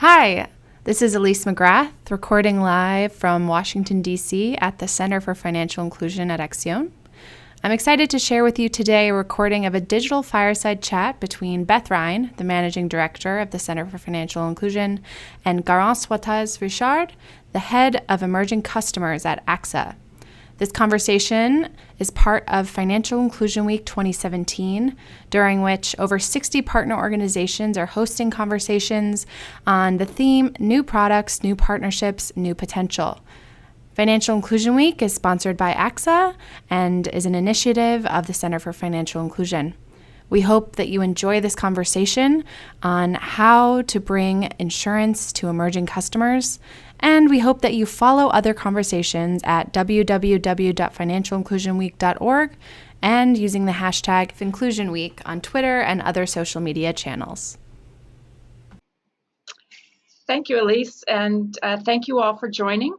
Hi, this is Elise McGrath, recording live from Washington, D.C. at the Center for Financial Inclusion at Axion. I'm excited to share with you today a recording of a digital fireside chat between Beth Rhyne, the Managing Director of the Center for Financial Inclusion, and Garance Wattez-Richard, the Head of Emerging Customers at AXA. This conversation is part of Financial Inclusion Week 2017, during which over 60 partner organizations are hosting conversations on the theme New Products, New Partnerships, New Potential. Financial Inclusion Week is sponsored by AXA and is an initiative of the Center for Financial Inclusion. We hope that you enjoy this conversation on how to bring insurance to emerging customers, and we hope that you follow other conversations at www.financialinclusionweek.org and using the hashtag #InclusionWeek on Twitter and other social media channels. Thank you, Elise, and thank you all for joining.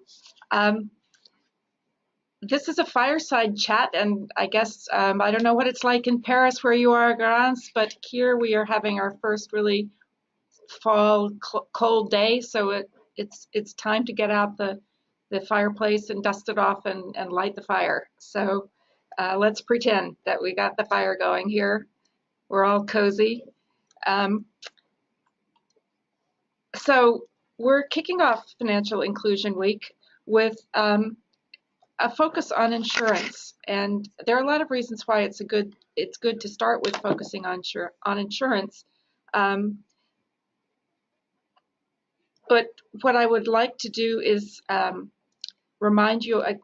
This is a fireside chat, and I guess I don't know what it's like in Paris where you are, Garance, but here we are having our first really fall cold day, so it's time to get out the fireplace and dust it off and light the fire. So let's pretend that we got the fire going here. We're all cozy. So we're kicking off Financial Inclusion Week with a focus on insurance, and there are a lot of reasons why it's good to start with focusing on insurance. But what I would like to do is remind you in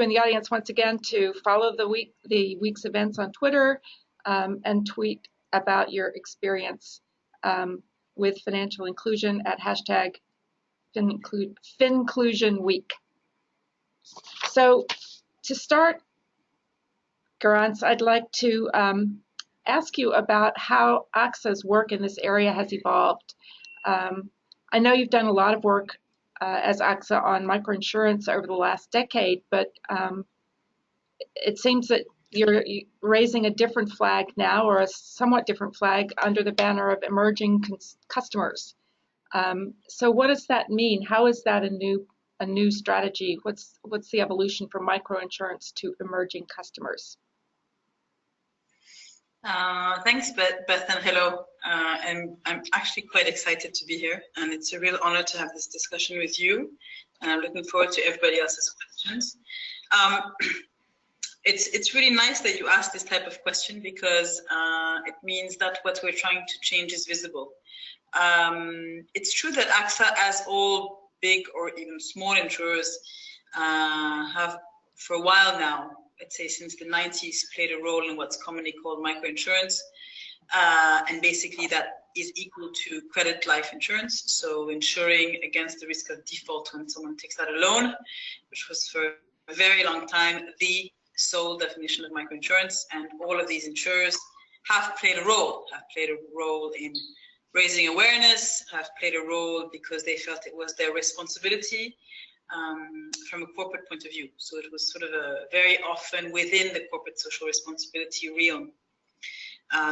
the audience once again to follow the week's events on Twitter and tweet about your experience with financial inclusion at hashtag #FinClusionWeek. So to start, Garance, I'd like to ask you about how AXA's work in this area has evolved. I know you've done a lot of work as AXA on microinsurance over the last decade, but it seems that you're raising a different flag now, or a somewhat different flag, under the banner of emerging customers. So what does that mean? How is that a new strategy? What's the evolution from microinsurance to emerging customers? Thanks, Beth, and hello. And I'm actually quite excited to be here, and it's a real honor to have this discussion with you. And I'm looking forward to everybody else's questions. It's really nice that you asked this type of question, because it means that what we're trying to change is visible. It's true that AXA, as all big or even small insurers, have for a while now, let's say since the 90s, played a role in what's commonly called microinsurance. And basically that is equal to credit life insurance. So ensuring against the risk of default when someone takes out a loan, which was for a very long time the sole definition of microinsurance. And all of these insurers have played a role in raising awareness, have played a role because they felt it was their responsibility from a corporate point of view. So it was sort of very often within the corporate social responsibility realm.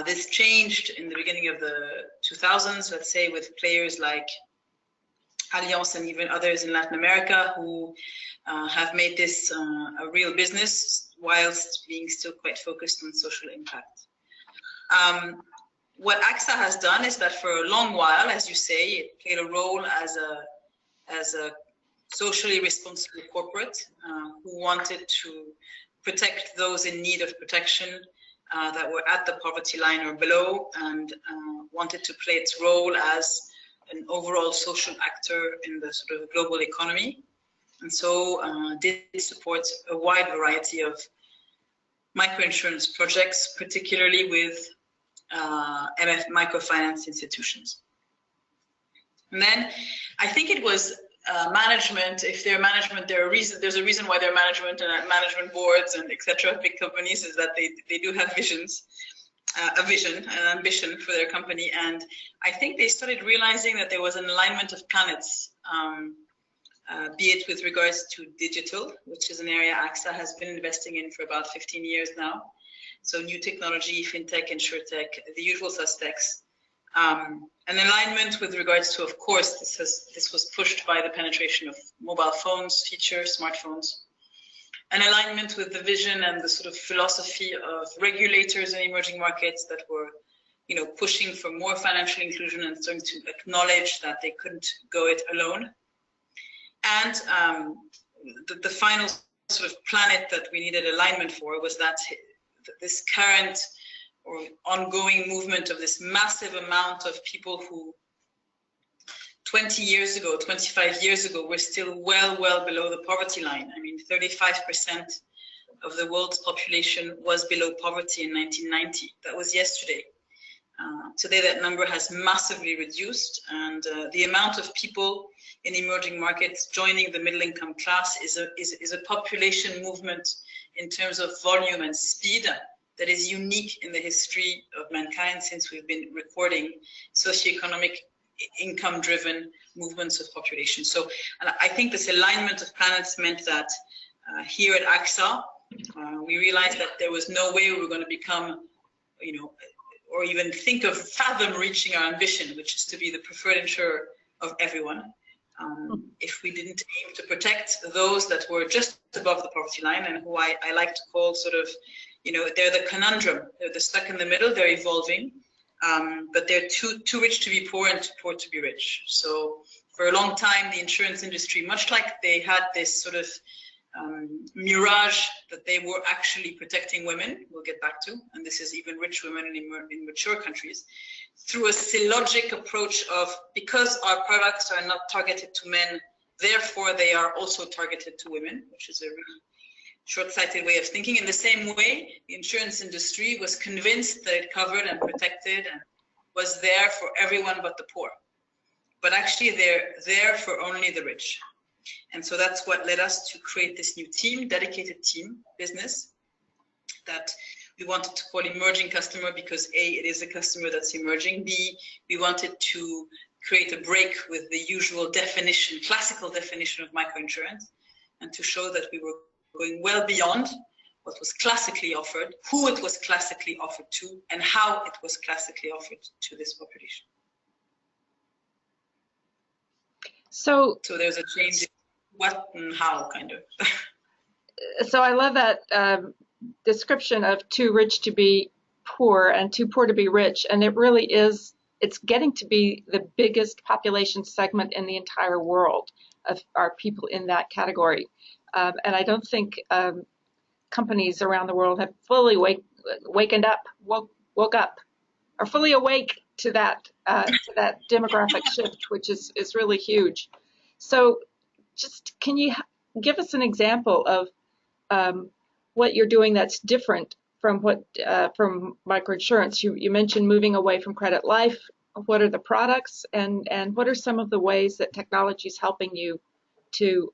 This changed in the beginning of the 2000s, let's say, with players like Allianz and even others in Latin America who have made this a real business whilst being still quite focused on social impact. What AXA has done is that for a long while, as you say, it played a role as a socially responsible corporate who wanted to protect those in need of protection that were at the poverty line or below, and wanted to play its role as an overall social actor in the sort of global economy. And so did support a wide variety of microinsurance projects, particularly with microfinance institutions. And then I think it was management. If they're management, there's a reason why they're management and management boards and etc. Big companies, is that they do have visions, a vision, an ambition for their company. And I think they started realizing that there was an alignment of planets, be it with regards to digital, which is an area AXA has been investing in for about 15 years now. So new technology, fintech, insurtech, the usual suspects, An alignment with regards to, of course, this was pushed by the penetration of mobile phones features, smartphones. An alignment with the vision and the sort of philosophy of regulators in emerging markets that were, pushing for more financial inclusion and starting to acknowledge that they couldn't go it alone. And the final sort of planet that we needed alignment for was that this current or ongoing movement of this massive amount of people who 20 years ago, 25 years ago, were still well below the poverty line. I mean, 35% of the world's population was below poverty in 1990. That was yesterday. Today, that number has massively reduced, and the amount of people in emerging markets joining the middle-income class is a population movement in terms of volume and speed that is unique in the history of mankind since we've been recording socioeconomic income-driven movements of population. So I think this alignment of planets meant that here at AXA, we realized that there was no way we were going to become, or even think of fathom reaching our ambition, which is to be the preferred insurer of everyone, if we didn't aim to protect those that were just above the poverty line and who I like to call sort of, they're the conundrum. They're the stuck in the middle. They're evolving, but they're too rich to be poor and too poor to be rich. So for a long time, the insurance industry, much like they had this sort of mirage that they were actually protecting women, we'll get back to, and this is even rich women in mature countries, through a syllogic approach of, because our products are not targeted to men, therefore they are also targeted to women, which is a really short-sighted way of thinking. In the same way, the insurance industry was convinced that it covered and protected and was there for everyone but the poor. But actually they're there for only the rich. And so that's what led us to create this new team, dedicated team business, that we wanted to call Emerging Customer because A, it is a customer that's emerging. B, we wanted to create a break with the usual definition, classical definition of microinsurance, and to show that we were going well beyond what was classically offered, who it was classically offered to, and how it was classically offered to this population. So there's a change in what and how, kind of. So I love that description of too rich to be poor and too poor to be rich. And it really is, it's getting to be the biggest population segment in the entire world of our people in that category. And I don't think companies around the world have fully woke up, are fully awake to that demographic shift, which is really huge. So just can you give us an example of what you're doing that's different from from microinsurance? You mentioned moving away from credit life. What are the products, and what are some of the ways that technology is helping you to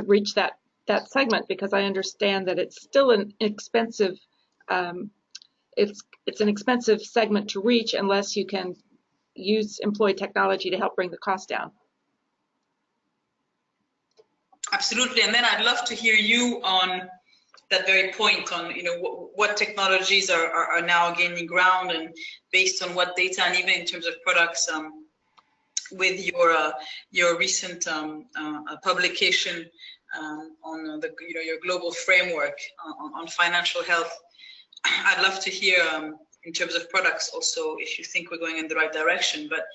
reach that segment? Because I understand that it's still an expensive it's an expensive segment to reach unless you can employ technology to help bring the cost down. Absolutely, and then I'd love to hear you on that very point on what technologies are now gaining ground, and based on what data, and even in terms of products, with your recent publication on your global framework on financial health. I'd love to hear in terms of products also if you think we're going in the right direction. But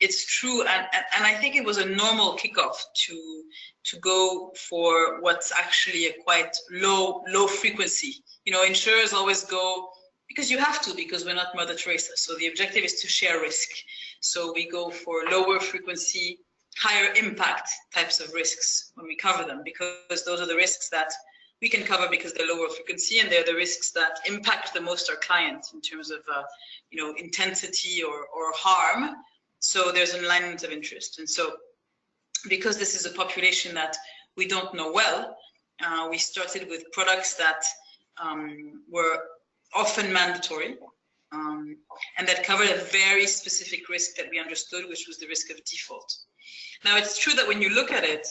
it's true, and I think it was a normal kickoff to go for what's actually a quite low frequency. Insurers always go because you have to, because we're not Mother Teresa. So the objective is to share risk. So we go for lower frequency, higher impact types of risks when we cover them, because those are the risks that we can cover because they're lower frequency, and they're the risks that impact the most our clients in terms of intensity or harm. So there's an alignment of interest. And so because this is a population that we don't know well, we started with products that were often mandatory and that covered a very specific risk that we understood, which was the risk of default. Now, it's true that when you look at it,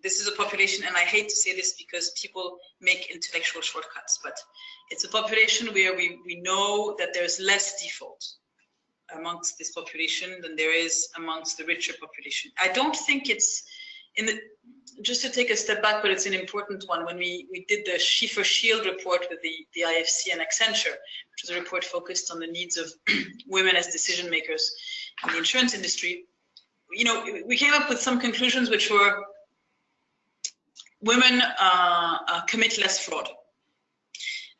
this is a population, and I hate to say this because people make intellectual shortcuts, but it's a population where we know that there's less default. amongst this population than there is amongst the richer population. I don't think it's just to take a step back, but it's an important one. When we did the Schiefer Shield report with the IFC and Accenture, which was a report focused on the needs of women as decision makers in the insurance industry, we came up with some conclusions which were women commit less fraud.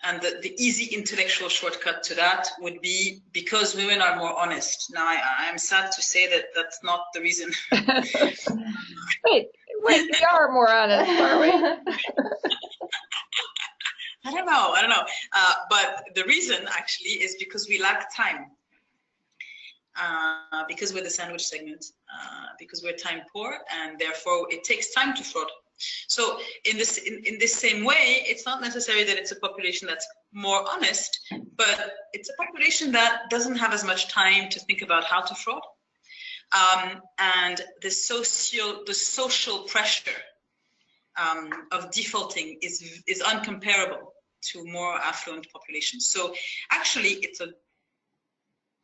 And the easy intellectual shortcut to that would be because women are more honest. Now, I'm sad to say that that's not the reason. Wait, we are more honest, are we? I don't know. But the reason actually is because we lack time. Because we're the sandwich segment, because we're time poor, and therefore it takes time to fraud. So in this same way, it's not necessary that it's a population that's more honest, but it's a population that doesn't have as much time to think about how to fraud. And the social pressure of defaulting is uncomparable to more affluent populations. So actually, it's a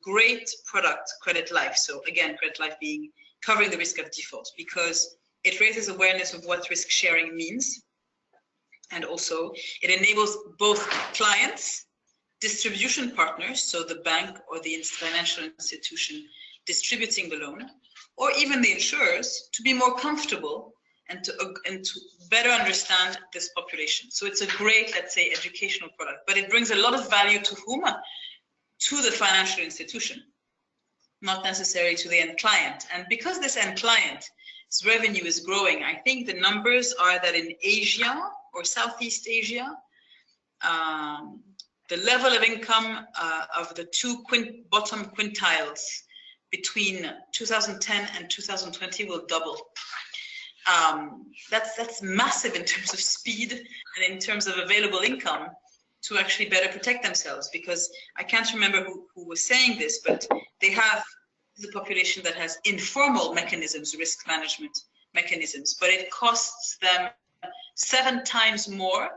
great product, Credit Life. So again, Credit Life being covering the risk of default, because it raises awareness of what risk sharing means. And also it enables both clients, distribution partners, so the bank or the financial institution distributing the loan, or even the insurers, to be more comfortable and to better understand this population. So it's a great, let's say, educational product, but it brings a lot of value to whom? To the financial institution, not necessarily to the end client. And because this end client's revenue is growing, I think the numbers are that in Asia or Southeast Asia, the level of income of the two bottom quintiles between 2010 and 2020 will double. That's massive in terms of speed and in terms of available income to actually better protect themselves, because I can't remember who was saying this, but they have the population that has informal mechanisms, risk management mechanisms, but it costs them 7 times more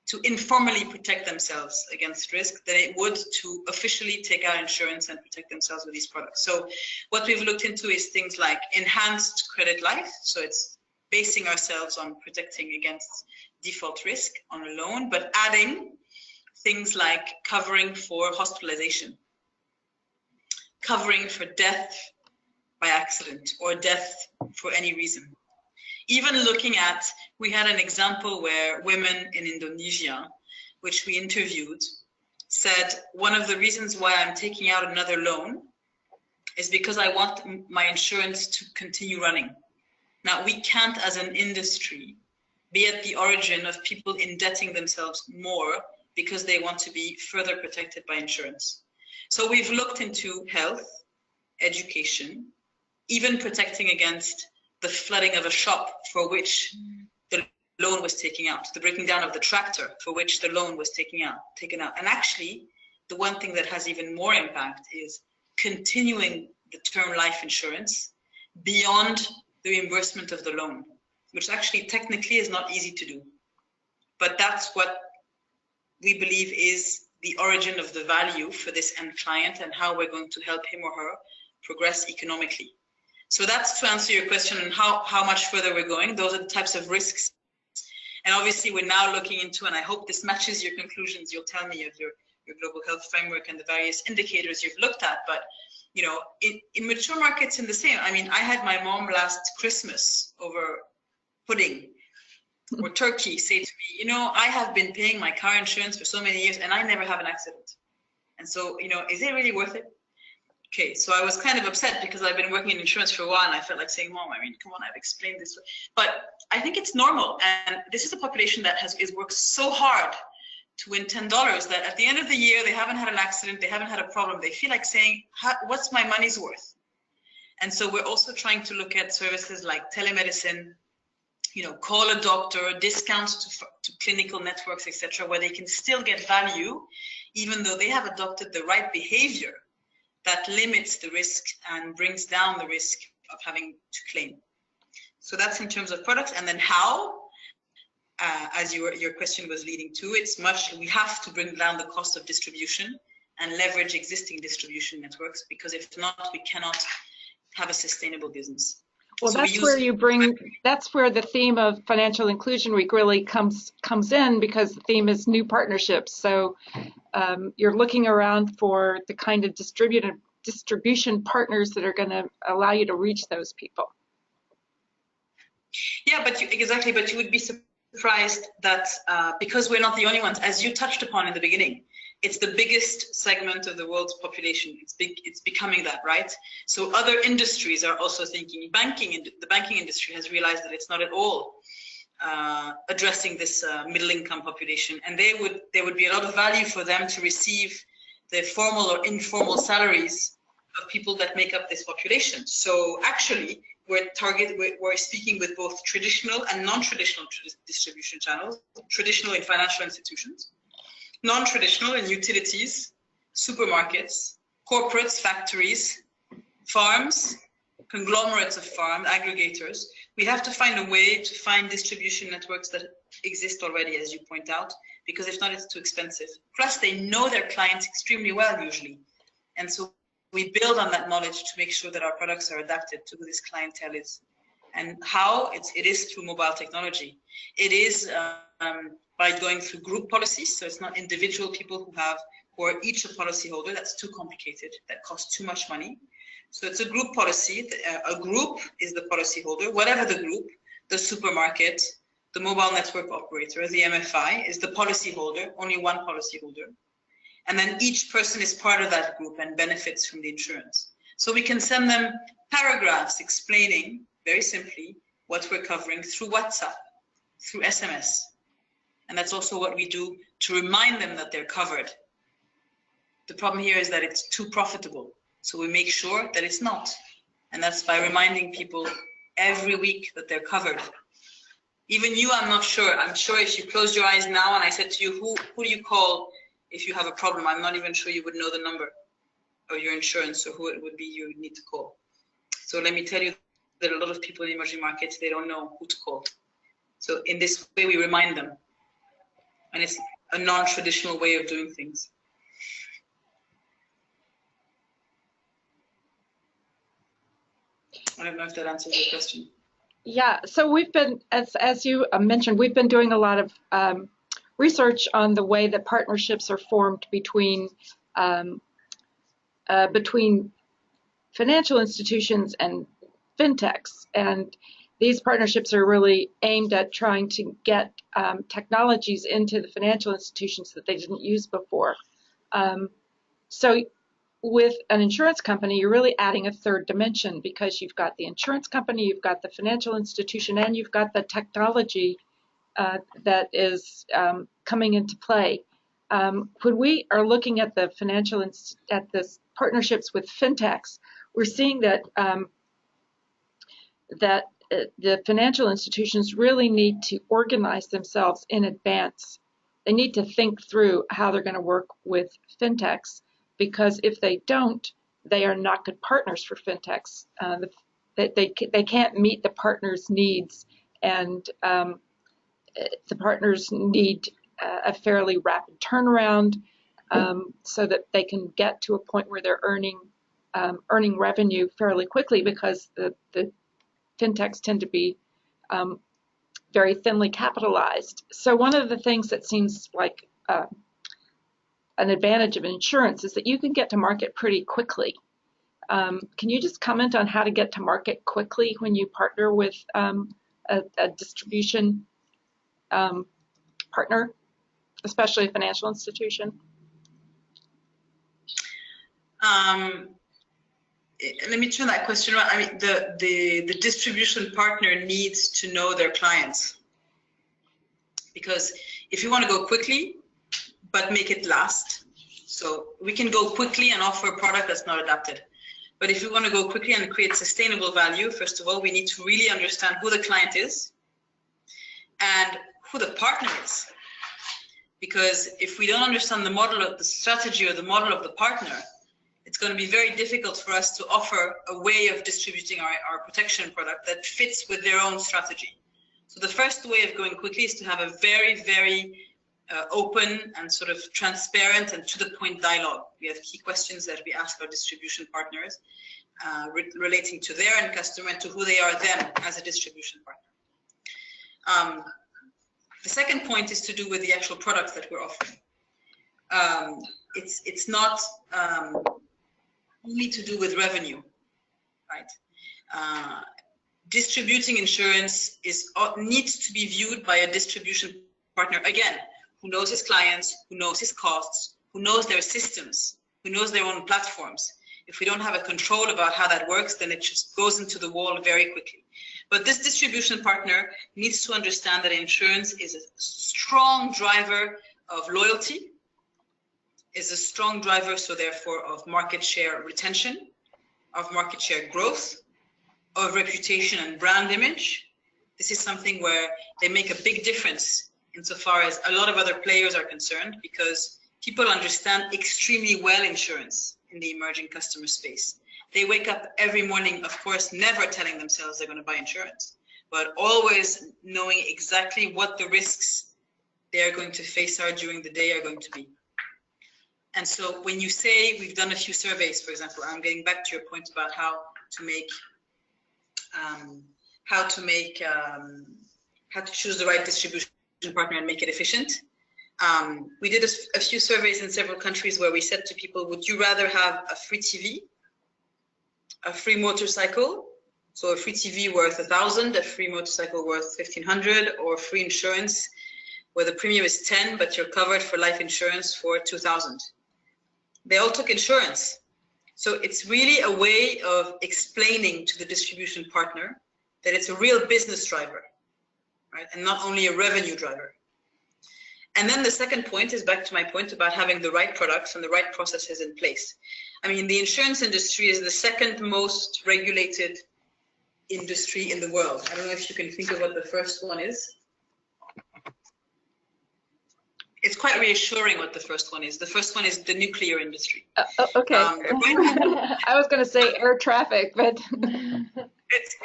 to informally protect themselves against risk than it would to officially take out insurance and protect themselves with these products. So what we've looked into is things like enhanced credit life. So it's basing ourselves on protecting against default risk on a loan, but adding things like covering for hospitalization, covering for death by accident or death for any reason. Even looking at, we had an example where women in Indonesia, which we interviewed, said, one of the reasons why I'm taking out another loan is because I want my insurance to continue running. Now, we can't, as an industry, be at the origin of people indebting themselves more because they want to be further protected by insurance. So we've looked into health, education, even protecting against the flooding of a shop for which the loan was taken out, the breaking down of the tractor for which the loan was taken out. And actually, the one thing that has even more impact is continuing the term life insurance beyond the reimbursement of the loan, which actually technically is not easy to do. But that's what we believe is the origin of the value for this end client and how we're going to help him or her progress economically. So that's to answer your question on how much further we're going. Those are the types of risks. And obviously we're now looking into, and I hope this matches your conclusions, you'll tell me of your global health framework and the various indicators you've looked at. But you know, in mature markets in the same, I mean, I had my mom last Christmas over pudding or turkey say to me, you know, I have been paying my car insurance for so many years and I never have an accident. And so, you know, is it really worth it? Okay, so I was kind of upset because I've been working in insurance for a while and I felt like saying, Mom, I mean, come on, I've explained this. But I think it's normal. And this is a population that has worked so hard to win $10 that at the end of the year, they haven't had an accident, they haven't had a problem. They feel like saying, what's my money's worth? And so we're also trying to look at services like telemedicine, you know, call a doctor, discounts to clinical networks, etc., where they can still get value, even though they have adopted the right behavior that limits the risk and brings down the risk of having to claim. So that's in terms of products. And then how, as your question was leading to, it's we have to bring down the cost of distribution and leverage existing distribution networks, because if not, we cannot have a sustainable business. Well, So that's where you bring, that's where the theme of Financial Inclusion Week really comes in, because the theme is new partnerships. So you're looking around for the kind of distribution partners that are going to allow you to reach those people. Yeah, but you would be surprised that because we're not the only ones, as you touched upon in the beginning, it's the biggest segment of the world's population. It's becoming that, right? So other industries are also thinking. The banking industry has realized that it's not at all addressing this middle-income population, and there would be a lot of value for them to receive the formal or informal salaries of people that make up this population. So actually, we're speaking with both traditional and non-traditional distribution channels, traditional in financial institutions, non-traditional in utilities, supermarkets, corporates, factories, farms, conglomerates of farm, aggregators. We have to find a way to find distribution networks that exist already, as you point out, because if not, it's too expensive. Plus, they know their clients extremely well, usually. And so we build on that knowledge to make sure that our products are adapted to who this clientele is. And how? It is through mobile technology. It is by going through group policies. So it's not individual people who are each a policyholder. That's too complicated. That costs too much money. So it's a group policy. A group is the policyholder, whatever the group, the supermarket, the mobile network operator, the MFI is the policyholder, only one policyholder. And then each person is part of that group and benefits from the insurance. So we can send them paragraphs explaining very simply what we're covering through WhatsApp, through SMS. And that's also what we do to remind them that they're covered. The problem here is that it's too profitable. So we make sure that it's not. And that's by reminding people every week that they're covered. Even you, I'm not sure. I'm sure if you closed your eyes now and I said to you, who do you call if you have a problem? I'm not even sure you would know the number of your insurance or who it would be you would need to call. So let me tell you that a lot of people in emerging markets, they don't know who to call. So in this way, we remind them. And it's a non-traditional way of doing things. I don't know if that answers your question. Yeah, so we've been, as you mentioned, we've been doing a lot of research on the way that partnerships are formed between financial institutions and fintechs, and these partnerships are really aimed at trying to get technologies into the financial institutions that they didn't use before. So with an insurance company, you're really adding a third dimension, because you've got the insurance company, you've got the financial institution, and you've got the technology that is coming into play. When we are looking at the partnerships with fintechs, we're seeing that the financial institutions really need to organize themselves in advance. They need to think through how they're going to work with fintechs, because if they don't, they are not good partners for fintechs. They can't meet the partners' needs, and the partners need a fairly rapid turnaround so that they can get to a point where they're earning revenue fairly quickly, because the fintechs tend to be very thinly capitalized. So one of the things that seems like an advantage of insurance is that you can get to market pretty quickly. Can you just comment on how to get to market quickly when you partner with a distribution partner, especially a financial institution? Let me turn that question around. I mean, the distribution partner needs to know their clients, because if you want to go quickly but make it last, so we can go quickly and offer a product that's not adapted. But if we want to go quickly and create sustainable value, first of all, we need to really understand who the client is and who the partner is. Because if we don't understand the model of the strategy or the model of the partner, it's going to be very difficult for us to offer a way of distributing our protection product that fits with their own strategy. So the first way of going quickly is to have a very, very open and sort of transparent and to the point dialogue. We have key questions that we ask our distribution partners relating to their end customer and to who they are them as a distribution partner. The second point is to do with the actual products that we're offering. It's not only to do with revenue, right? Distributing insurance needs to be viewed by a distribution partner, again, who knows his clients, who knows his costs, who knows their systems, who knows their own platforms. If we don't have a control about how that works, then it just goes into the wall very quickly. But this distribution partner needs to understand that insurance is a strong driver of loyalty, is a strong driver, so therefore, of market share retention, of market share growth, of reputation and brand image. This is something where they make a big difference insofar as a lot of other players are concerned, because people understand extremely well insurance in the emerging customer space. They wake up every morning, of course, never telling themselves they're going to buy insurance, but always knowing exactly what the risks they are going to face are during the day are going to be. And so when you say we've done a few surveys, for example, I'm getting back to your point about how to choose the right distribution partner and make it efficient. We did a few surveys in several countries where we said to people, would you rather have a free TV, a free motorcycle, so a free TV worth 1,000, a free motorcycle worth 1,500, or free insurance where the premium is 10, but you're covered for life insurance for 2,000? They all took insurance. So it's really a way of explaining to the distribution partner that it's a real business driver, right? And not only a revenue driver. And then the second point is back to my point about having the right products and the right processes in place. I mean, the insurance industry is the second most regulated industry in the world. I don't know if you can think of what the first one is. It's quite reassuring what the first one is. The first one is the nuclear industry. Okay. I was going to say air traffic, but it's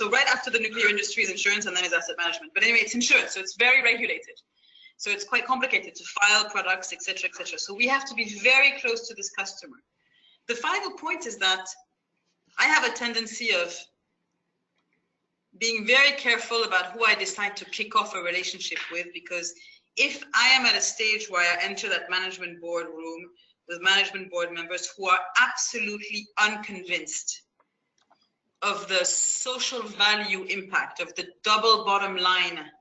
right after the nuclear industry is insurance, and then is asset management. But anyway, it's insurance, so it's very regulated. So it's quite complicated to file products, etc., etc. So we have to be very close to this customer. The final point is that I have a tendency of being very careful about who I decide to kick off a relationship with, because if I am at a stage where I enter that management board room with management board members who are absolutely unconvinced of the social value impact, of the double bottom line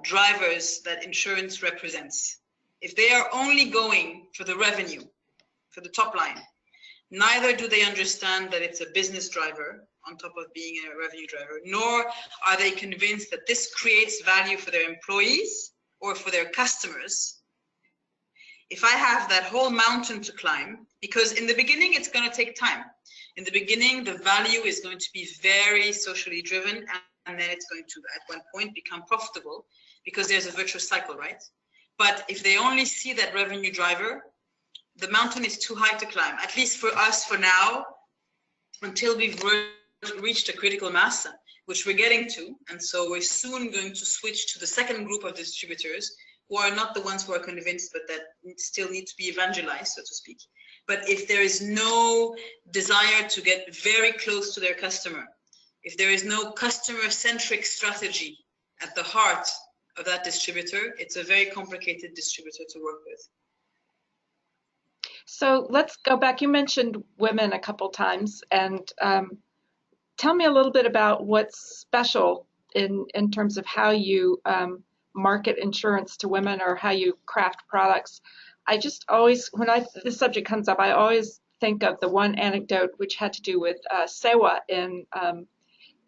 drivers that insurance represents, if they are only going for the revenue, for the top line, neither do they understand that it's a business driver on top of being a revenue driver, nor are they convinced that this creates value for their employees or for their customers. If I have that whole mountain to climb, because in the beginning, it's going to take time. In the beginning, the value is going to be very socially driven, and then it's going to, at one point, become profitable, because there's a virtuous cycle, right? But if they only see that revenue driver, the mountain is too high to climb, at least for us for now, until we've reached a critical mass, which we're getting to. And so we're soon going to switch to the second group of distributors, who are not the ones who are convinced, but that still need to be evangelized, so to speak. But if there is no desire to get very close to their customer, if there is no customer-centric strategy at the heart of that distributor, it's a very complicated distributor to work with. So let's go back. You mentioned women a couple times, and tell me a little bit about what's special in terms of how you market insurance to women, or how you craft products. I just always, when this subject comes up, I always think of the one anecdote which had to do with Sewa in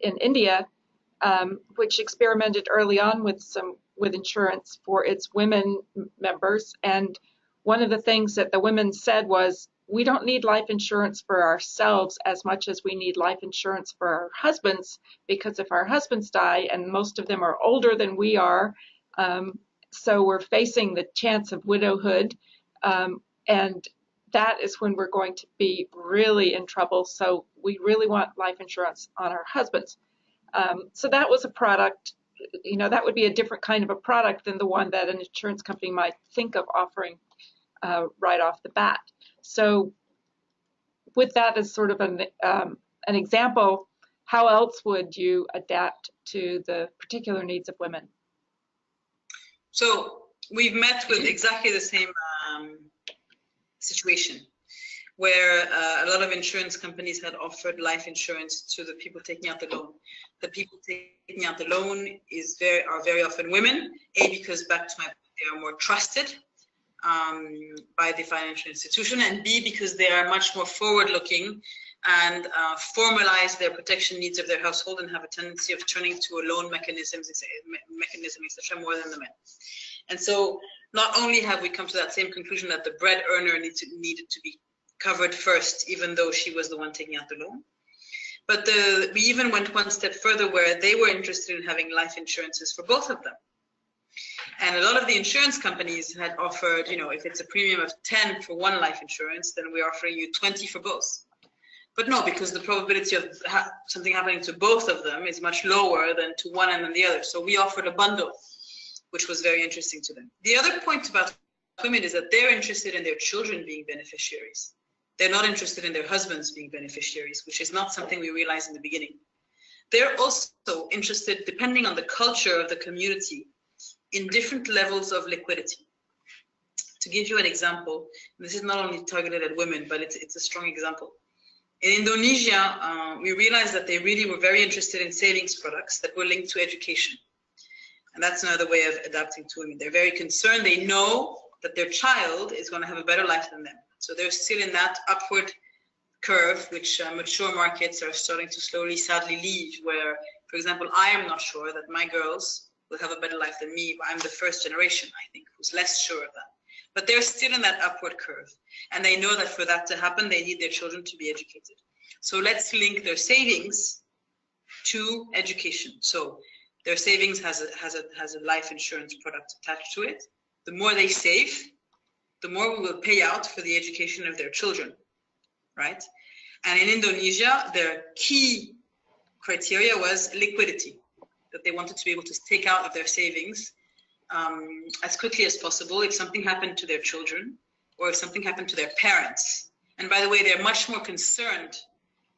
India, which experimented early on with insurance for its women members. And one of the things that the women said was, we don't need life insurance for ourselves as much as we need life insurance for our husbands, because if our husbands die, and most of them are older than we are, so we're facing the chance of widowhood, and that is when we're going to be really in trouble. So we really want life insurance on our husbands. So that was a product that would be a different kind of a product than the one that an insurance company might think of offering right off the bat. So with that as sort of an example, how else would you adapt to the particular needs of women? So we've met with exactly the same situation, where a lot of insurance companies had offered life insurance to the people taking out the loan. The people taking out the loan are very often women, A, because back to my point, they are more trusted by the financial institution, and B, because they are much more forward-looking and formalize their protection needs of their household and have a tendency of turning to a loan mechanism, etc., more than the men. And so not only have we come to that same conclusion that the bread earner needed to be covered first, even though she was the one taking out the loan, but we even went one step further where they were interested in having life insurances for both of them. And a lot of the insurance companies had offered, if it's a premium of 10 for one life insurance, then we're offering you 20 for both. But no, because the probability of something happening to both of them is much lower than to one and then the other. So we offered a bundle, which was very interesting to them. The other point about women is that they're interested in their children being beneficiaries. They're not interested in their husbands being beneficiaries, which is not something we realized in the beginning. They're also interested, depending on the culture of the community, in different levels of liquidity. To give you an example, this is not only targeted at women, but it's a strong example. In Indonesia, we realized that they really were very interested in savings products that were linked to education. And that's another way of adapting to women. They're very concerned. They know that their child is going to have a better life than them. So they're still in that upward curve, which mature markets are starting to slowly, sadly leave, where, for example, I am not sure that my girls will have a better life than me. I'm the first generation, I think, who's less sure of that. But they're still in that upward curve. And they know that for that to happen, they need their children to be educated. So let's link their savings to education. So their savings has a life insurance product attached to it. The more they save, the more we will pay out for the education of their children, right? And in Indonesia, their key criteria was liquidity, that they wanted to be able to take out of their savings as quickly as possible if something happened to their children or if something happened to their parents. And by the way, they're much more concerned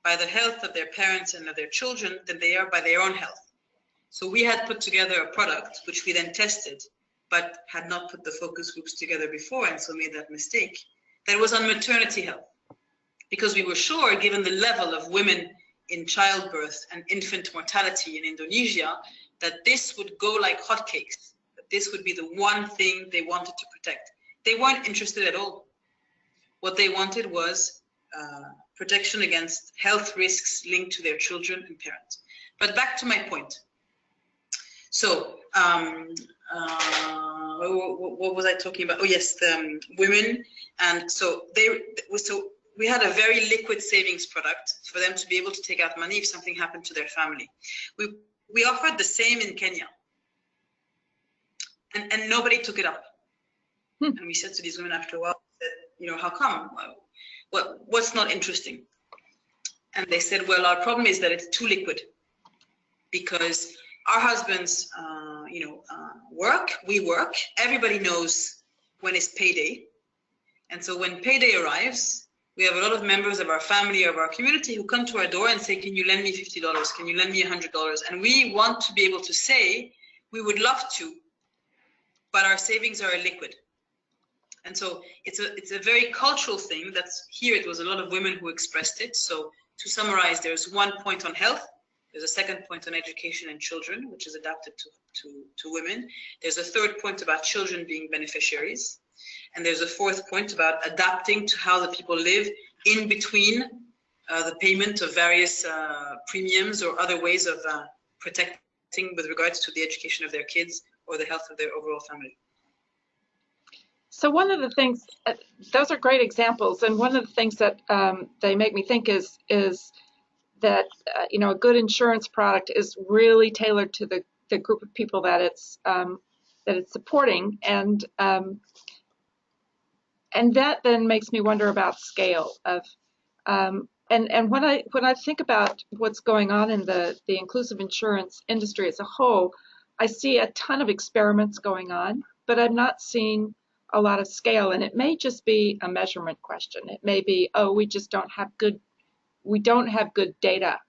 by the health of their parents and of their children than they are by their own health. So we had put together a product, which we then tested, but had not put the focus groups together before, and so made that mistake, that was on maternity health. Because we were sure, given the level of women in childbirth and infant mortality in Indonesia, that this would go like hotcakes, that this would be the one thing they wanted to protect. They weren't interested at all. What they wanted was protection against health risks linked to their children and parents. But back to my point. So, what was I talking about? Oh yes, the women. And so we had a very liquid savings product for them to be able to take out money if something happened to their family. We offered the same in Kenya, and nobody took it up. And we said to these women after a while, how come? What's not interesting? And they said, well, our problem is that it's too liquid, because our husbands, work, we work. Everybody knows when it's payday. And so when payday arrives, we have a lot of members of our family, of our community, who come to our door and say, can you lend me $50? Can you lend me $100? And we want to be able to say, we would love to, but our savings are illiquid. And so it's a very cultural thing. That's here. It was a lot of women who expressed it. So to summarize, there's one point on health. There's a second point on education and children, which is adapted to women. There's a third point about children being beneficiaries. And there's a fourth point about adapting to how the people live in between the payment of various premiums or other ways of protecting with regards to the education of their kids or the health of their overall family. So one of the things, those are great examples, and one of the things that they make me think is that a good insurance product is really tailored to the group of people that it's supporting, and that then makes me wonder about scale of and when I think about what's going on in the inclusive insurance industry as a whole, I see a ton of experiments going on, but I'm not seeing a lot of scale, and it may just be a measurement question. It may be, oh, we don't have good data.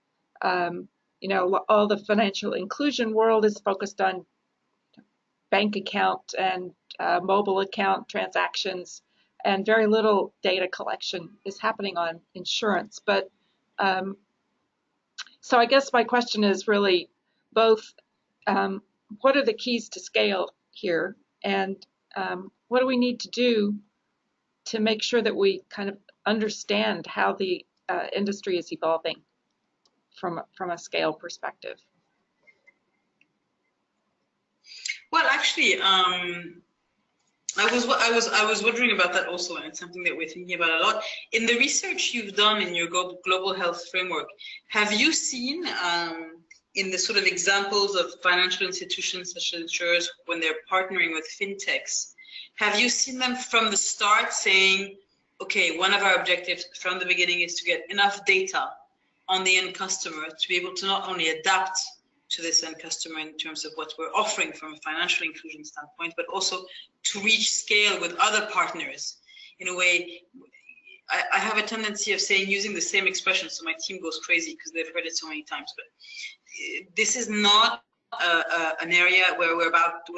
You know, all the financial inclusion world is focused on bank account and mobile account transactions, and very little data collection is happening on insurance. But so I guess my question is really both, what are the keys to scale here, and what do we need to do to make sure that we kind of understand how the industry is evolving from a scale perspective? Well, actually, I was wondering about that also, and it's something that we're thinking about a lot. In the research you've done in your global health framework, have you seen in the sort of examples of financial institutions such as insurers when they're partnering with fintechs, have you seen them from the start saying, okay, one of our objectives from the beginning is to get enough data on the end customer to be able to not only adapt to this end customer in terms of what we're offering from a financial inclusion standpoint, but also to reach scale with other partners? In a way, I have a tendency of saying, using the same expression, so my team goes crazy because they've heard it so many times, but this is not an area where we're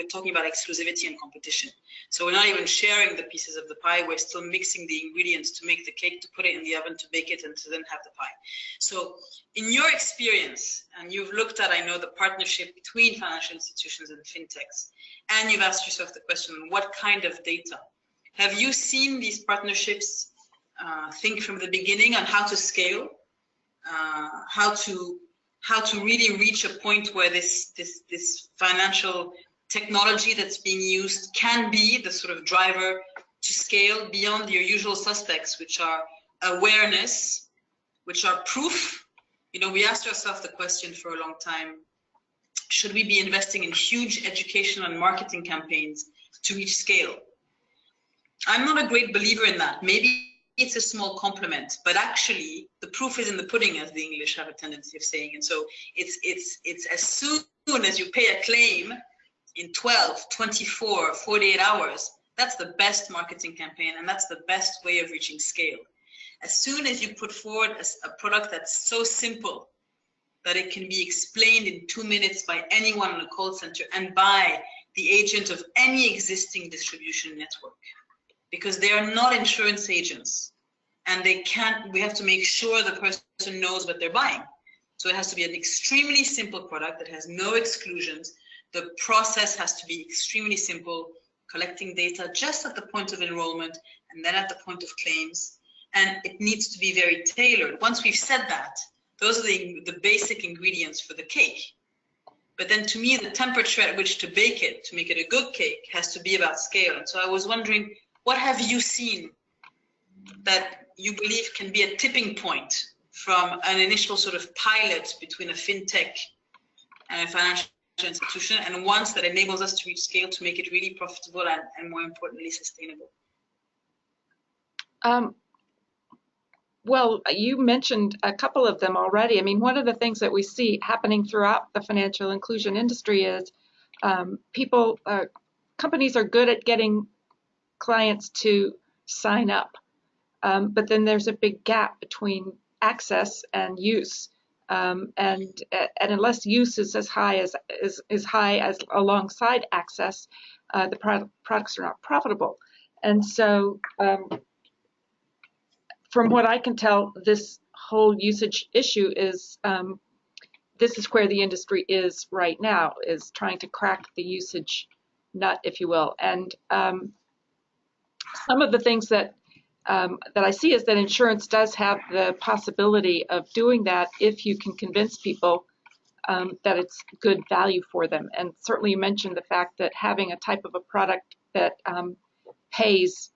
talking about exclusivity and competition. So we're not even sharing the pieces of the pie. We're still mixing the ingredients to make the cake, to put it in the oven, to bake it, and to then have the pie. So in your experience, and you've looked at, I know, the partnership between financial institutions and fintechs, and you've asked yourself the question, what kind of data? Have you seen these partnerships think from the beginning on how to scale, how to really reach a point where this financial technology that's being used can be the sort of driver to scale beyond your usual suspects, which are awareness, which are proof? You know, we asked ourselves the question for a long time, should we be investing in huge educational and marketing campaigns to reach scale? I'm not a great believer in that. Maybe it's a small compliment, but actually the proof is in the pudding, as the English have a tendency of saying. And so it's as soon as you pay a claim in 12, 24, 48 hours, that's the best marketing campaign, and that's the best way of reaching scale. As soon as you put forward a product that's so simple that it can be explained in 2 minutes by anyone in a call center and by the agent of any existing distribution network, because they are not insurance agents, and we have to make sure the person knows what they're buying. So it has to be an extremely simple product that has no exclusions. The process has to be extremely simple, collecting data just at the point of enrollment and then at the point of claims. And it needs to be very tailored. Once we've said that, those are the basic ingredients for the cake. But then to me, the temperature at which to bake it, to make it a good cake, has to be about scale. And so I was wondering, what have you seen that you believe can be a tipping point from an initial sort of pilot between a fintech and a financial institution, and once that enables us to reach scale to make it really profitable and more importantly, sustainable? Well, you mentioned a couple of them already. I mean, one of the things that we see happening throughout the financial inclusion industry is companies are good at getting clients to sign up, but then there's a big gap between access and use, and unless use is as high as alongside access, the products are not profitable. And so from what I can tell, this whole usage issue is this is where the industry is right now, is trying to crack the usage nut, if you will. And some of the things that I see is that insurance does have the possibility of doing that if you can convince people that it's good value for them. And certainly you mentioned the fact that having a type of a product that pays,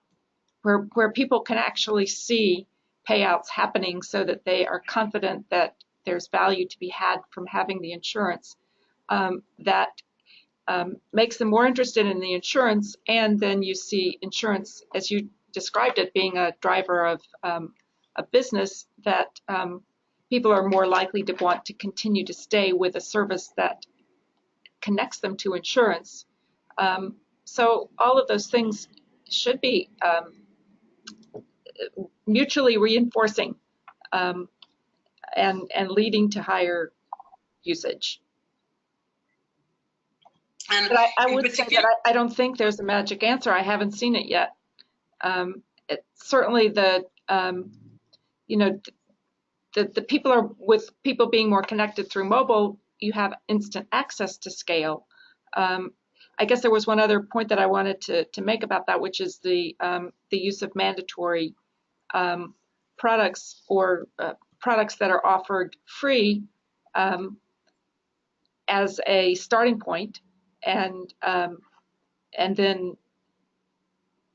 where people can actually see payouts happening so that they are confident that there's value to be had from having the insurance, that makes them more interested in the insurance. And then you see insurance, as you described it, being a driver of a business, that people are more likely to want to continue to stay with a service that connects them to insurance. So all of those things should be mutually reinforcing and leading to higher usage. And but I would say that I don't think there's a magic answer. I haven't seen it yet. Certainly the the people are, with people being more connected through mobile, you have instant access to scale. I guess there was one other point that I wanted to make about that, which is the use of mandatory products or products that are offered free as a starting point, and then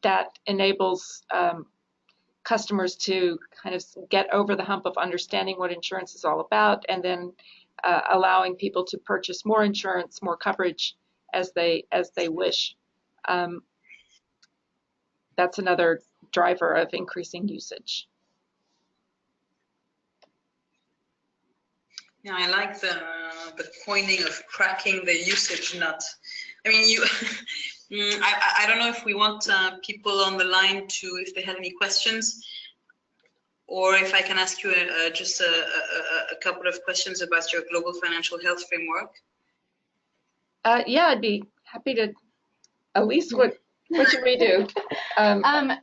that enables customers to kind of get over the hump of understanding what insurance is all about, and then allowing people to purchase more insurance, more coverage as they wish. That's another driver of increasing usage. Yeah, I like the coining of cracking the usage nut. I mean, you. I don't know if we want people on the line to, if they have any questions, or if I can ask you just a couple of questions about your global financial health framework. Yeah, I'd be happy to. Elise, what should we do?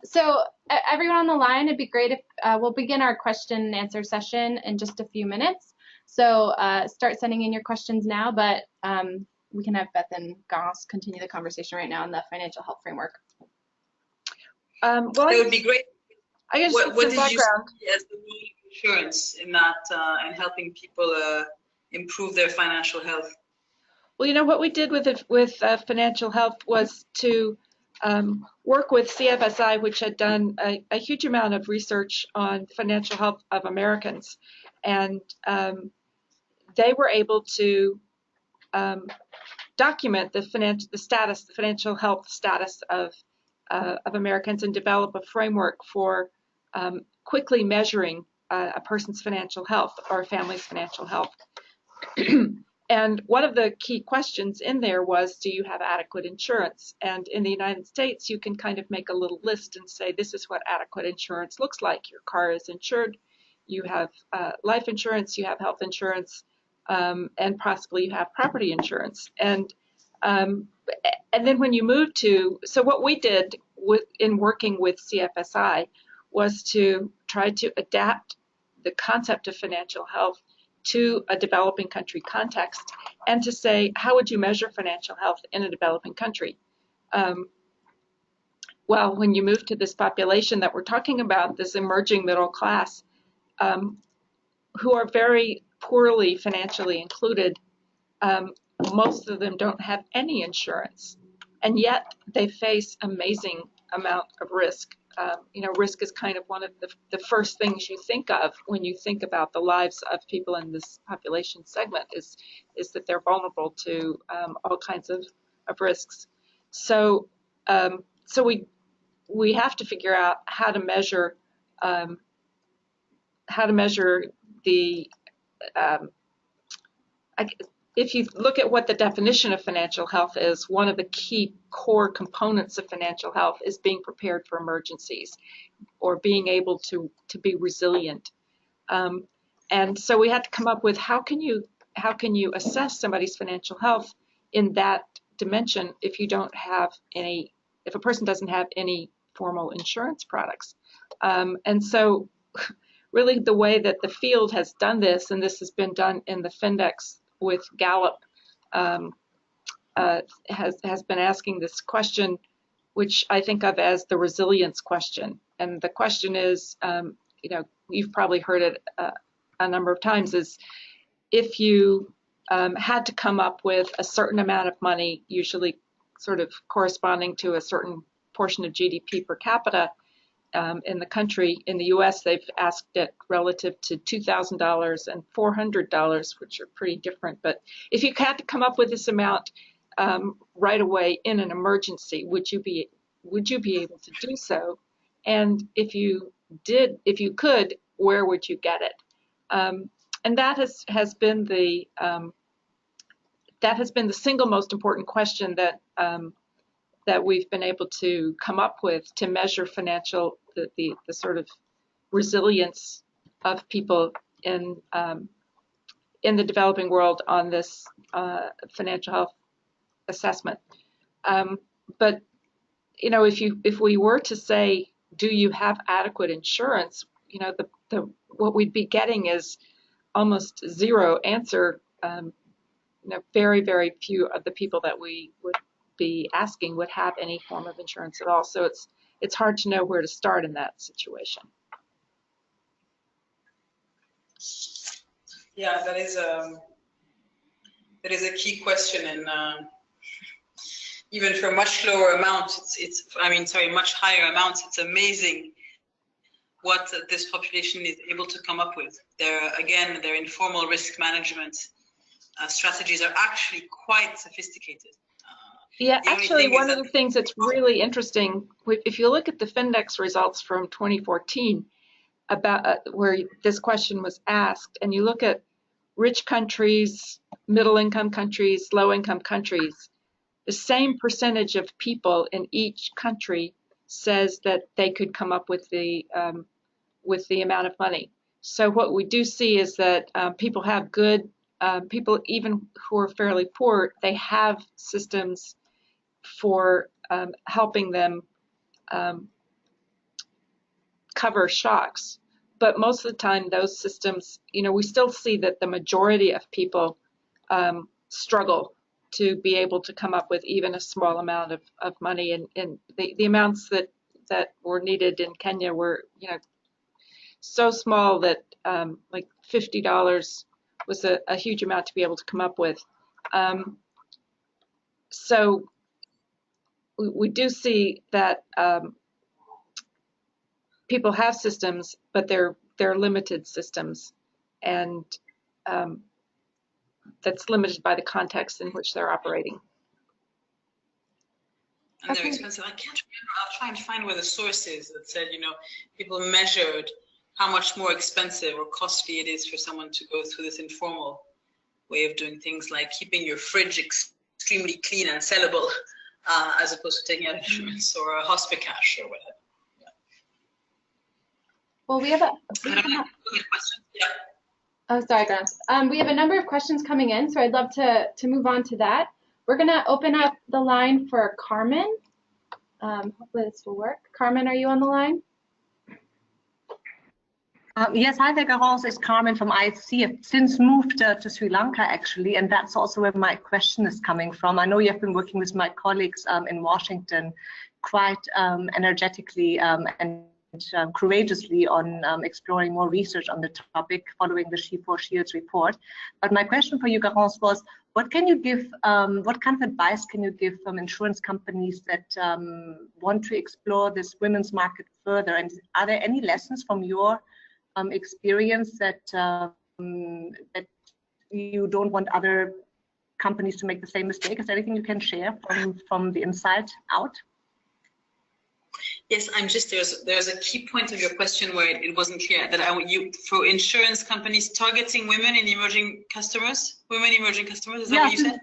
So everyone on the line, it'd be great if we'll begin our question and answer session in just a few minutes. So start sending in your questions now, but we can have Beth and Garance continue the conversation right now on the financial health framework. Well, it would be great. I guess what did background. You see as the role of insurance in that, in helping people improve their financial health? Well, what we did with financial health was to work with CFSI, which had done a huge amount of research on financial health of Americans, and they were able to document the financial health status of Americans, and develop a framework for quickly measuring a person's financial health or a family's financial health. And one of the key questions in there was, do you have adequate insurance? And in the United States, you can kind of make a little list and say, this is what adequate insurance looks like. Your car is insured, you have life insurance, you have health insurance, and possibly you have property insurance. And then when you move to, so what we did in working with CFSI was to try to adapt the concept of financial health to a developing country context, and to say, how would you measure financial health in a developing country? Well, when you move to this population that we're talking about, this emerging middle class, who are very poorly financially included, most of them don't have any insurance, and yet they face amazing amount of risk. Risk is kind of one of the first things you think of when you think about the lives of people in this population segment, is that they're vulnerable to all kinds of risks. So we have to figure out how to measure the if you look at what the definition of financial health is, one of the key core components of financial health is being prepared for emergencies, or being able to be resilient. And so we had to come up with, how can you assess somebody's financial health in that dimension if a person doesn't have any formal insurance products. And so really the way that the field has done this, and this has been done in the fintechs with Gallup, has been asking this question, which I think of as the resilience question. And the question is, you've probably heard it a number of times, is if you had to come up with a certain amount of money, usually sort of corresponding to a certain portion of GDP per capita in the country. In the US, they've asked it relative to $2,000 and $400, which are pretty different. But if you had to come up with this amount right away in an emergency, would you be able to do so? And if you could, where would you get it? And that has been the that has been the single most important question that that we've been able to come up with to measure the sort of resilience of people in the developing world on this financial health assessment. But you know, if we were to say, do you have adequate insurance? You know, what we'd be getting is almost zero answer. You know, very, very few of the people that we would be asking would have any form of insurance at all. So it's hard to know where to start in that situation. Yeah, that is a key question, and even for much lower amounts, much higher amounts, it's amazing what this population is able to come up with. Their informal risk management strategies are actually quite sophisticated. Yeah, actually, one of the things that's really interesting, if you look at the Findex results from 2014, about where this question was asked, and you look at rich countries, middle-income countries, low-income countries, the same percentage of people in each country says that they could come up with the amount of money. So what we do see is that people have good, people even who are fairly poor, they have systems for helping them cover shocks. But most of the time, those systems, you know, we still see that the majority of people struggle to be able to come up with even a small amount of money. And the amounts that were needed in Kenya were, you know, so small that like $50 was a huge amount to be able to come up with. So we do see that people have systems, but they're limited systems, and that's limited by the context in which they're operating. And they're expensive. I can't remember. I'll try and find where the source is that said, you know, people measured how much more expensive or costly it is for someone to go through this informal way of doing things, like keeping your fridge extremely clean and sellable, as opposed to taking out insurance or a hospicash or whatever. Yeah. Well, we have Oh, sorry, Garance. We have a number of questions coming in, so I'd love to move on to that. We're going to open up the line for Carmen. Hopefully this will work. Carmen, are you on the line? Yes, hi there, Garance. It's Carmen from IHC. I've since moved to Sri Lanka, actually, and that's also where my question is coming from. I know you have been working with my colleagues in Washington quite energetically and courageously on exploring more research on the topic following the She4Shields report. But my question for you, Garance, was what can you give, what kind of advice can you give insurance companies that want to explore this women's market further? And are there any lessons from your experience that that you don't want other companies to make the same mistake? Is there anything you can share from the inside out? Yes, there's a key point of your question where it wasn't clear that for insurance companies targeting women emerging customers, is that what you said?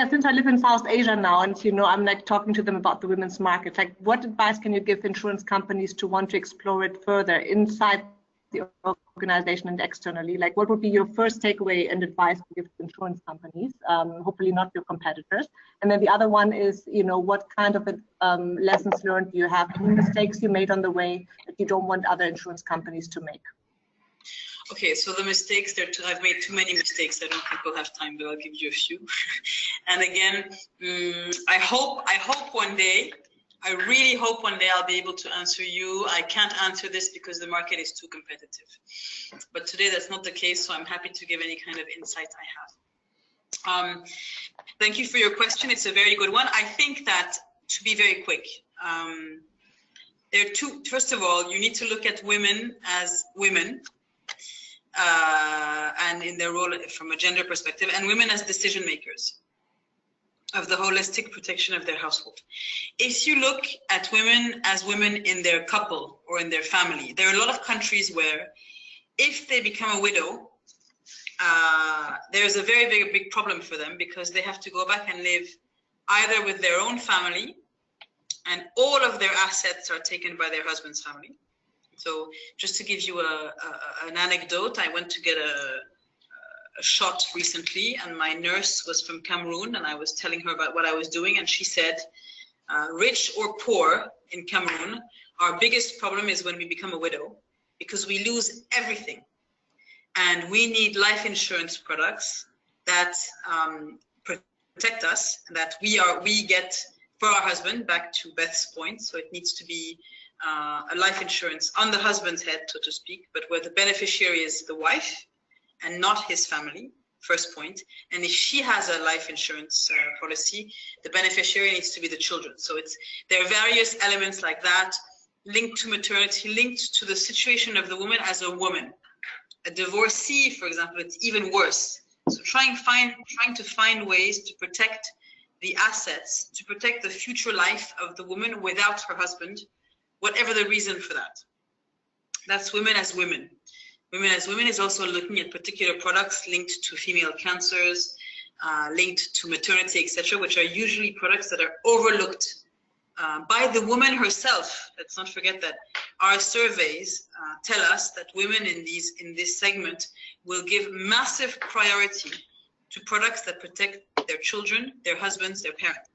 Since I live in South Asia now, and you know, I'm like talking to them about the women's market. Like, what advice can you give insurance companies to want to explore it further inside the organization and externally? Like, what would be your first takeaway and advice to give to insurance companies? Hopefully not your competitors. And then the other one is, you know, what kind of lessons learned do you have? Any mistakes you made on the way that you don't want other insurance companies to make? Okay, so the mistakes, I've made too many mistakes. I don't think we'll have time, but I'll give you a few. And again, I hope one day, I really hope one day I'll be able to answer you. I can't answer this because the market is too competitive. But today that's not the case, so I'm happy to give any kind of insight I have. Thank you for your question. It's a very good one. I think that, to be very quick, there are two. First of all, you need to look at women as women. And in their role from a gender perspective, and women as decision makers of the holistic protection of their household. If you look at women as women in their couple or in their family, there are a lot of countries where if they become a widow, there's a very big problem for them because they have to go back and live either with their own family, and all of their assets are taken by their husband's family. So just to give you an anecdote, I went to get a shot recently, and my nurse was from Cameroon, and I was telling her about what I was doing, and she said, rich or poor in Cameroon, our biggest problem is when we become a widow, because we lose everything. And we need life insurance products that protect us, that we get for our husband, back to Beth's point. So it needs to be a life insurance on the husband's head, so to speak, but where the beneficiary is the wife and not his family, first point. And if she has a life insurance policy, the beneficiary needs to be the children. So there are various elements like that, linked to maternity, linked to the situation of the woman as a woman. A divorcee, for example, it's even worse. So trying to find ways to protect the assets, to protect the future life of the woman without her husband, whatever the reason for that. That's women as women. Women as women is also looking at particular products linked to female cancers, linked to maternity, etc., which are usually products that are overlooked by the woman herself. Let's not forget that our surveys tell us that women in this segment will give massive priority to products that protect their children, their husbands, their parents.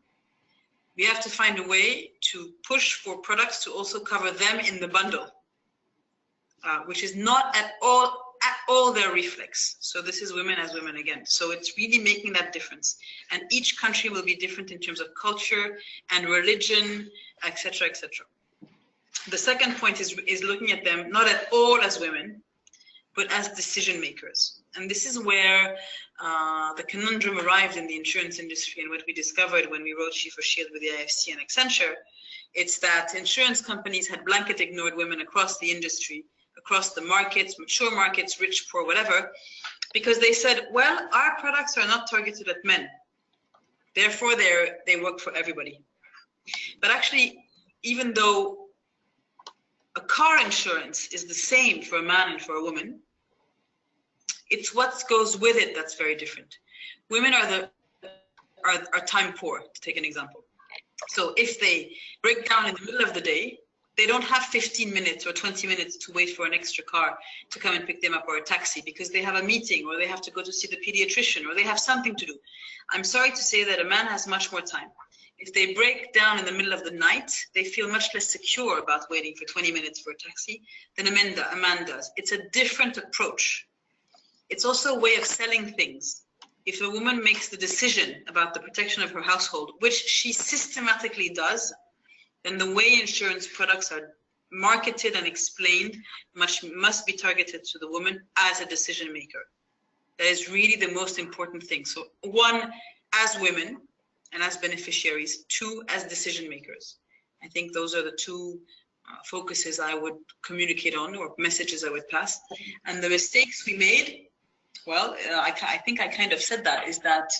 We have to find a way to push for products to also cover them in the bundle, which is not at all their reflex. So this is women as women again. So it's really making that difference. And each country will be different in terms of culture and religion, etc., etc. The second point is looking at them not at all as women, but as decision makers. And this is where the conundrum arrived in the insurance industry, and what we discovered when we wrote She for Shield with the IFC and Accenture. It's that insurance companies had blanket ignored women across the industry, across the markets, mature markets, rich, poor, whatever, because they said, well, our products are not targeted at men. Therefore, they work for everybody. But actually, even though a car insurance is the same for a man and for a woman, it's what goes with it that's very different. Women are time poor, to take an example. So if they break down in the middle of the day, they don't have 15 minutes or 20 minutes to wait for an extra car to come and pick them up, or a taxi, because they have a meeting, or they have to go to see the pediatrician, or they have something to do. I'm sorry to say that a man has much more time. If they break down in the middle of the night, they feel much less secure about waiting for 20 minutes for a taxi than a man does. It's a different approach. It's also a way of selling things. If a woman makes the decision about the protection of her household, which she systematically does, then the way insurance products are marketed and explained must be targeted to the woman as a decision maker. That is really the most important thing. So one, as women and as beneficiaries; two, as decision makers. I think those are the two focuses I would communicate on, or messages I would pass. And the mistakes we made, well, I think I kind of said that, is that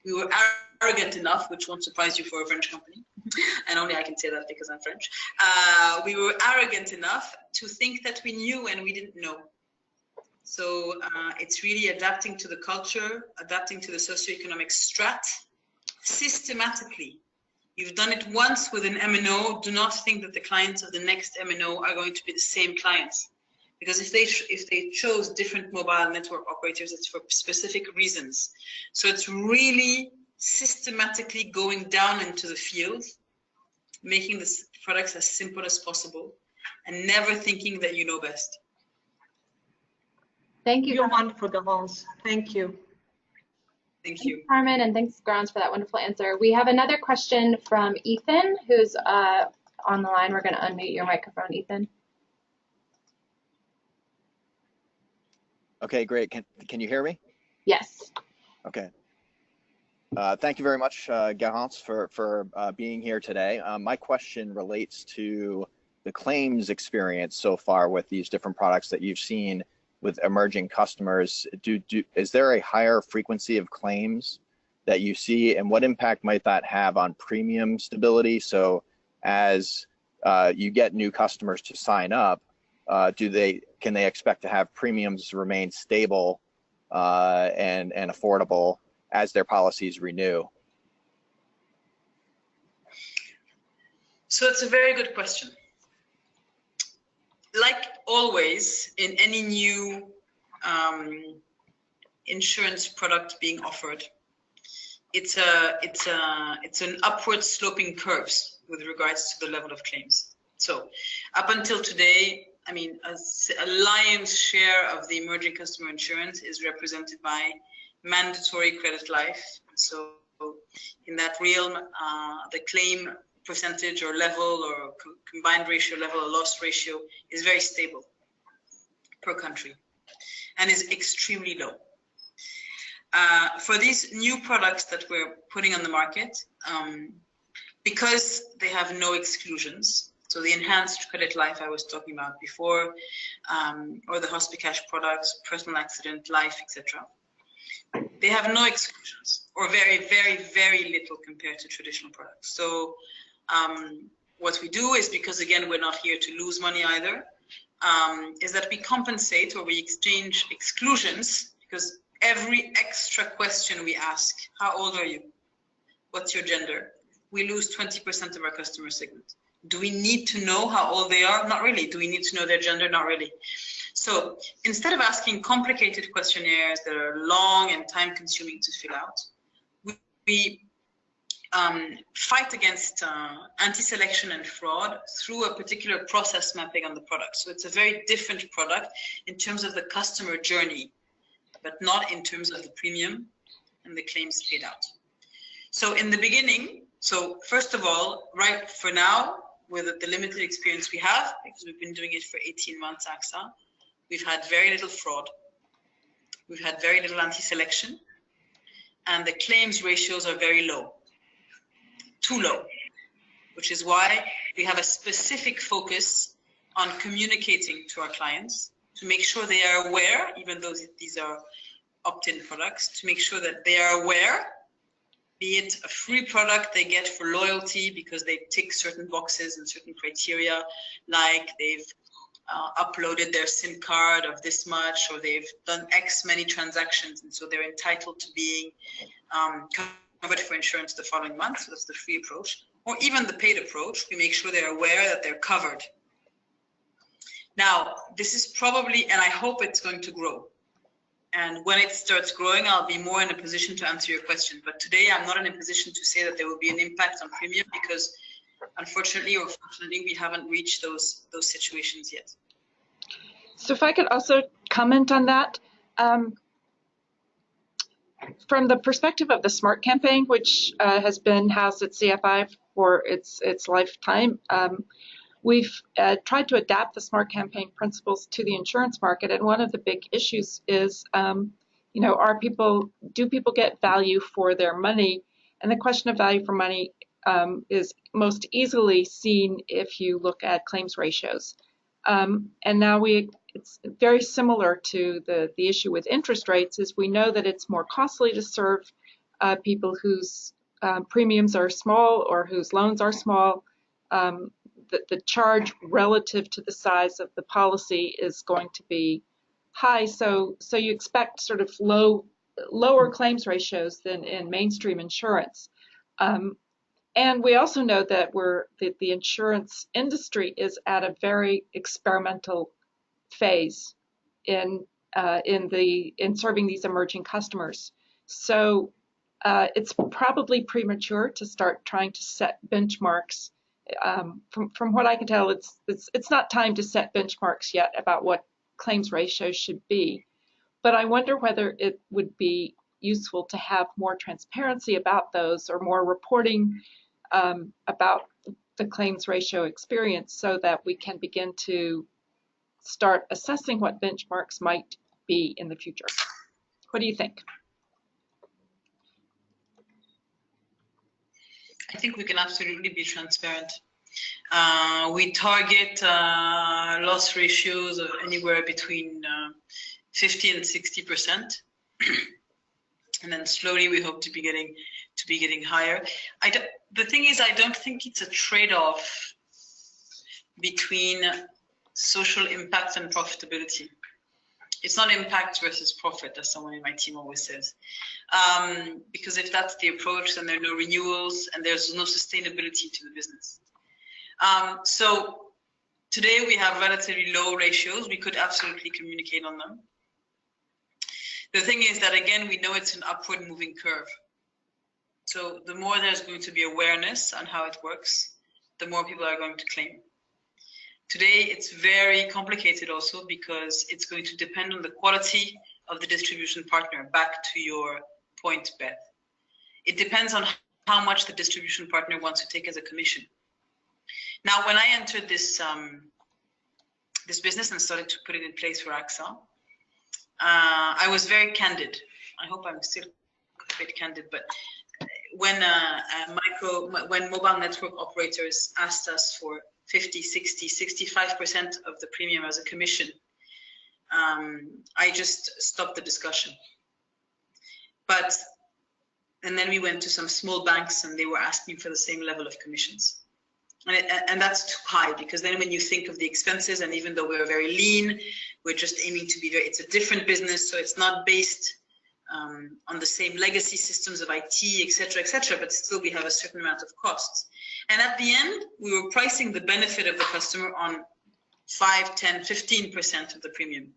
we were arrogant enough, which won't surprise you for a French company, and only I can say that because I'm French. We were arrogant enough to think that we knew and we didn't know. So it's really adapting to the culture, adapting to the socioeconomic strat, systematically. You've done it once with an MNO. Do not think that the clients of the next MNO are going to be the same clients, because if they chose different mobile network operators, it's for specific reasons. So it's really systematically going down into the field, making the products as simple as possible, and never thinking that you know best. Thank you. You're wonderful, Garance. Thank you. Thank you. Thanks, Carmen, and thanks, Garance, for that wonderful answer. We have another question from Ethan, who's on the line. We're going to unmute your microphone, Ethan. Okay, great. Can you hear me? Yes. Okay. Thank you very much, Garance, for being here today. My question relates to the claims experience so far with these different products that you've seen with emerging customers. Is there a higher frequency of claims that you see, and what impact might that have on premium stability? So as you get new customers to sign up, can they expect to have premiums remain stable and affordable as their policies renew? So it's a very good question. Like always, in any new insurance product being offered, it's an upward sloping curves with regards to the level of claims. So up until today, I mean, a lion's share of the emerging customer insurance is represented by mandatory credit life. So in that realm, the claim percentage or level or combined ratio level or loss ratio is very stable per country and is extremely low. For these new products that we're putting on the market, because they have no exclusions, so the enhanced credit life I was talking about before, or the Hospicash products, personal accident, life, etc. They have no exclusions, or very, very, very little compared to traditional products. So what we do is, because again, we're not here to lose money either, is that we compensate or we exchange exclusions, because every extra question we ask, how old are you? What's your gender? We lose 20% of our customer segment. Do we need to know how old they are? Not really. Do we need to know their gender? Not really. So instead of asking complicated questionnaires that are long and time consuming to fill out, we fight against anti-selection and fraud through a particular process mapping on the product. So it's a very different product in terms of the customer journey, but not in terms of the premium and the claims paid out. So in the beginning, so first of all, right for now, with the limited experience we have, because we've been doing it for 18 months, AXA, we've had very little fraud. We've had very little anti-selection, and the claims ratios are very low, too low, which is why we have a specific focus on communicating to our clients to make sure they are aware, even though these are opt-in products, to make sure that they are aware, be it a free product they get for loyalty because they tick certain boxes and certain criteria, like they've uploaded their SIM card of this much, or they've done X many transactions, and so they're entitled to being covered for insurance the following month. So that's the free approach. Or even the paid approach, we make sure they're aware that they're covered. Now, this is probably, and I hope it's going to grow. And when it starts growing, I'll be more in a position to answer your question. But today, I'm not in a position to say that there will be an impact on premium, because unfortunately or fortunately, we haven't reached those situations yet. So if I could also comment on that. From the perspective of the SMART campaign, which has been housed at CFI for its lifetime, we've tried to adapt the SMART campaign principles to the insurance market. And one of the big issues is, do people get value for their money? And the question of value for money is most easily seen if you look at claims ratios. And now it's very similar to the issue with interest rates, is we know that it's more costly to serve people whose premiums are small or whose loans are small. The charge relative to the size of the policy is going to be high, so you expect sort of lower claims ratios than in mainstream insurance. And we also know that the insurance industry is at a very experimental phase in serving these emerging customers. So it's probably premature to start trying to set benchmarks. From what I can tell, it's not time to set benchmarks yet about what claims ratios should be. But I wonder whether it would be useful to have more transparency about those, or more reporting about the claims ratio experience, so that we can begin to start assessing what benchmarks might be in the future. What do you think? I think we can absolutely be transparent. We target loss ratios of anywhere between 50 and 60%, and then slowly we hope to be getting higher. The thing is, I don't think it's a trade-off between social impact and profitability. It's not impact versus profit, as someone in my team always says. Because if that's the approach, then there are no renewals and there's no sustainability to the business. So today we have relatively low ratios. We could absolutely communicate on them. The thing is that, again, we know it's an upward moving curve. So the more there's going to be awareness on how it works, the more people are going to claim. Today, it's very complicated also because it's going to depend on the quality of the distribution partner, back to your point, Beth. It depends on how much the distribution partner wants to take as a commission. Now, when I entered this, this business and started to put it in place for AXA, I was very candid. I hope I'm still a bit candid, but when mobile network operators asked us for 50, 60, 65% of the premium as a commission, I just stopped the discussion. And then we went to some small banks and they were asking for the same level of commissions. And that's too high, because then when you think of the expenses, and even though we're very lean, we're just aiming to be very, it's a different business, so it's not based on the same legacy systems of IT, et cetera, but still we have a certain amount of costs. And at the end, we were pricing the benefit of the customer on 5, 10, 15% of the premium.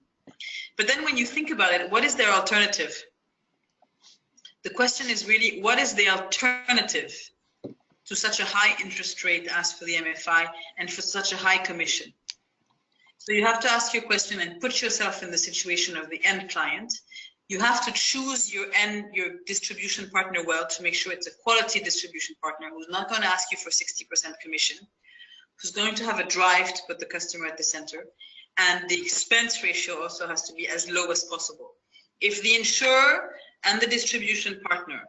But then when you think about it, what is their alternative? The question is really, what is the alternative to such a high interest rate as for the MFI and for such a high commission? So you have to ask your question and put yourself in the situation of the end client. You have to choose your distribution partner well to make sure it's a quality distribution partner who's not going to ask you for 60% commission, who's going to have a drive to put the customer at the center. And the expense ratio also has to be as low as possible. If the insurer and the distribution partner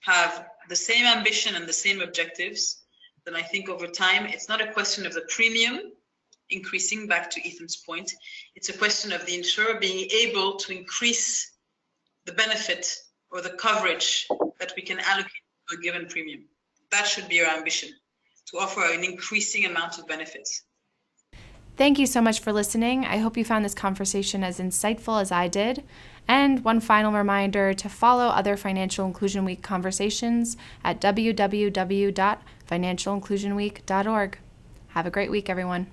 have the same ambition and the same objectives, then I think over time, it's not a question of the premium increasing, back to Ethan's point. It's a question of the insurer being able to increase the benefit or the coverage that we can allocate to a given premium. That should be our ambition, to offer an increasing amount of benefits. Thank you so much for listening. I hope you found this conversation as insightful as I did. And one final reminder to follow other Financial Inclusion Week conversations at www.financialinclusionweek.org. Have a great week, everyone.